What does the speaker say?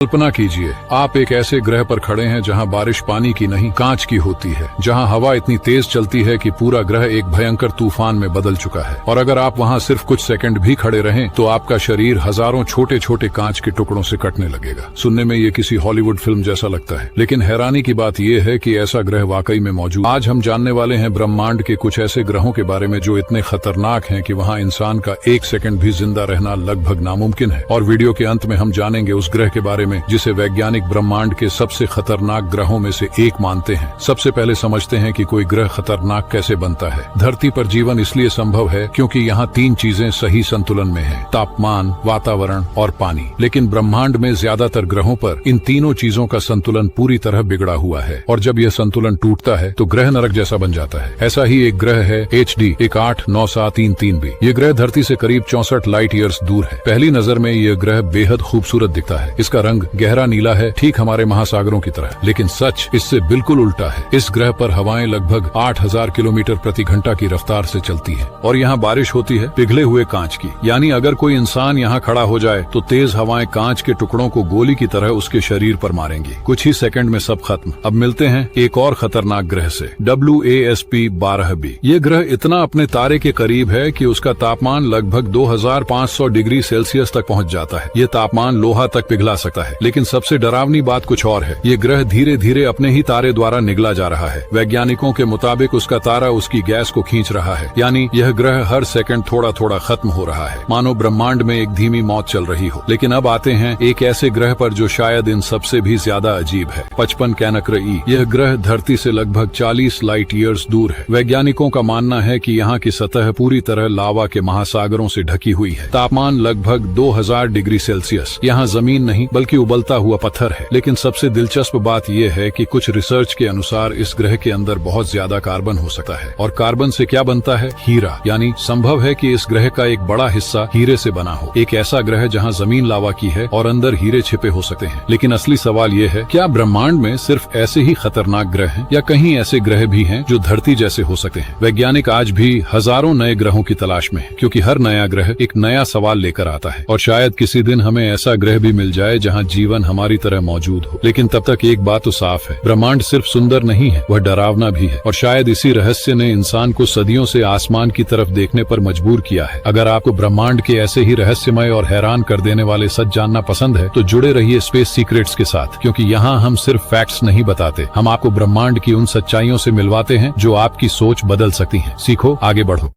कल्पना कीजिए, आप एक ऐसे ग्रह पर खड़े हैं जहां बारिश पानी की नहीं कांच की होती है, जहां हवा इतनी तेज चलती है कि पूरा ग्रह एक भयंकर तूफान में बदल चुका है। और अगर आप वहां सिर्फ कुछ सेकंड भी खड़े रहें तो आपका शरीर हजारों छोटे छोटे कांच के टुकड़ों से कटने लगेगा। सुनने में ये किसी हॉलीवुड फिल्म जैसा लगता है, लेकिन हैरानी की बात यह है कि ऐसा ग्रह वाकई में मौजूद। आज हम जानने वाले हैं ब्रह्मांड के कुछ ऐसे ग्रहों के बारे में जो इतने खतरनाक हैं कि वहां इंसान का एक सेकंड भी जिंदा रहना लगभग नामुमकिन है। और वीडियो के अंत में हम जानेंगे उस ग्रह के बारे में जिसे वैज्ञानिक ब्रह्मांड के सबसे खतरनाक ग्रहों में से एक मानते हैं। सबसे पहले समझते हैं कि कोई ग्रह खतरनाक कैसे बनता है। धरती पर जीवन इसलिए संभव है क्योंकि यहाँ तीन चीजें सही संतुलन में हैं: तापमान, वातावरण और पानी। लेकिन ब्रह्मांड में ज्यादातर ग्रहों पर इन तीनों चीजों का संतुलन पूरी तरह बिगड़ा हुआ है, और जब यह संतुलन टूटता है तो ग्रह नरक जैसा बन जाता है। ऐसा ही एक ग्रह है HD 189733b। ये ग्रह धरती से करीब 64 लाइट ईयर्स दूर है। पहली नजर में यह ग्रह बेहद खूबसूरत दिखता है। इसका रंग गहरा नीला है, ठीक हमारे महासागरों की तरह। लेकिन सच इससे बिल्कुल उल्टा है। इस ग्रह पर हवाएं लगभग 8000 किलोमीटर प्रति घंटा की रफ्तार से चलती है, और यहाँ बारिश होती है पिघले हुए कांच की। यानी अगर कोई इंसान यहाँ खड़ा हो जाए तो तेज हवाएं कांच के टुकड़ों को गोली की तरह उसके शरीर पर मारेंगी। कुछ ही सेकंड में सब खत्म। अब मिलते हैं एक और खतरनाक ग्रह से, WASP 12b। ये ग्रह इतना अपने तारे के करीब है कि उसका तापमान लगभग 2500 डिग्री सेल्सियस तक पहुँच जाता है। ये तापमान लोहा तक पिघला सकता है। लेकिन सबसे डरावनी बात कुछ और है। ये ग्रह धीरे धीरे अपने ही तारे द्वारा निगला जा रहा है। वैज्ञानिकों के मुताबिक उसका तारा उसकी गैस को खींच रहा है, यानी यह ग्रह हर सेकंड थोड़ा थोड़ा खत्म हो रहा है, मानो ब्रह्मांड में एक धीमी मौत चल रही हो। लेकिन अब आते हैं एक ऐसे ग्रह पर जो शायद इन सबसे भी ज्यादा अजीब है, 55 कैनक्र E। यह ग्रह धरती से लगभग 40 लाइट ईयर्स दूर है। वैज्ञानिकों का मानना है कि यहाँ की सतह पूरी तरह लावा के महासागरों से ढकी हुई है। तापमान लगभग 2000 डिग्री सेल्सियस। यहाँ जमीन नहीं बल्कि उबलता हुआ पत्थर है। लेकिन सबसे दिलचस्प बात यह है कि कुछ रिसर्च के अनुसार इस ग्रह के अंदर बहुत ज्यादा कार्बन हो सकता है। और कार्बन से क्या बनता है? हीरा। यानी संभव है कि इस ग्रह का एक बड़ा हिस्सा हीरे से बना हो। एक ऐसा ग्रह जहां जमीन लावा की है और अंदर हीरे छिपे हो सकते हैं। लेकिन असली सवाल यह है, क्या ब्रह्मांड में सिर्फ ऐसे ही खतरनाक ग्रह हैं, या कहीं ऐसे ग्रह भी हैं जो धरती जैसे हो सकते हैं? वैज्ञानिक आज भी हजारों नए ग्रहों की तलाश में है, क्योंकि हर नया ग्रह एक नया सवाल लेकर आता है। और शायद किसी दिन हमें ऐसा ग्रह भी मिल जाए जहाँ जीवन हमारी तरह मौजूद हो। लेकिन तब तक एक बात तो साफ है, ब्रह्मांड सिर्फ सुंदर नहीं है, वह डरावना भी है। और शायद इसी रहस्य ने इंसान को सदियों से आसमान की तरफ देखने पर मजबूर किया है। अगर आपको ब्रह्मांड के ऐसे ही रहस्यमय और हैरान कर देने वाले सच जानना पसंद है तो जुड़े रहिए स्पेस सीक्रेट्स के साथ, क्योंकि यहाँ हम सिर्फ फैक्ट्स नहीं बताते, हम आपको ब्रह्मांड की उन सच्चाइयों से मिलवाते हैं जो आपकी सोच बदल सकती हैं। सीखो, आगे बढ़ो।